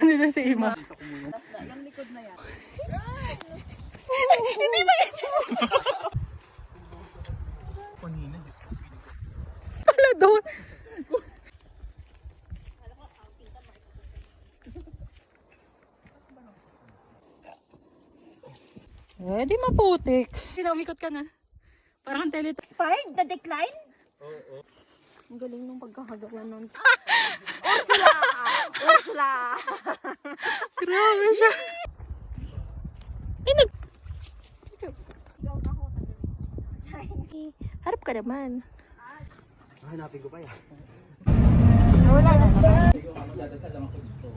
Nila si Ima. Yung likod na yan. Hindi ba yan? Hala doon. Eh, di maputik. Pinamikot ka na. Parang teletransport. Expired? The decline? Oo. Ang galing nung pagkakagawa nun. Ursula! Ursula! Grabe siya. Ay, harap ka naman. Hanapin ko pa yan. Wala na. Dadasal lang ako dito.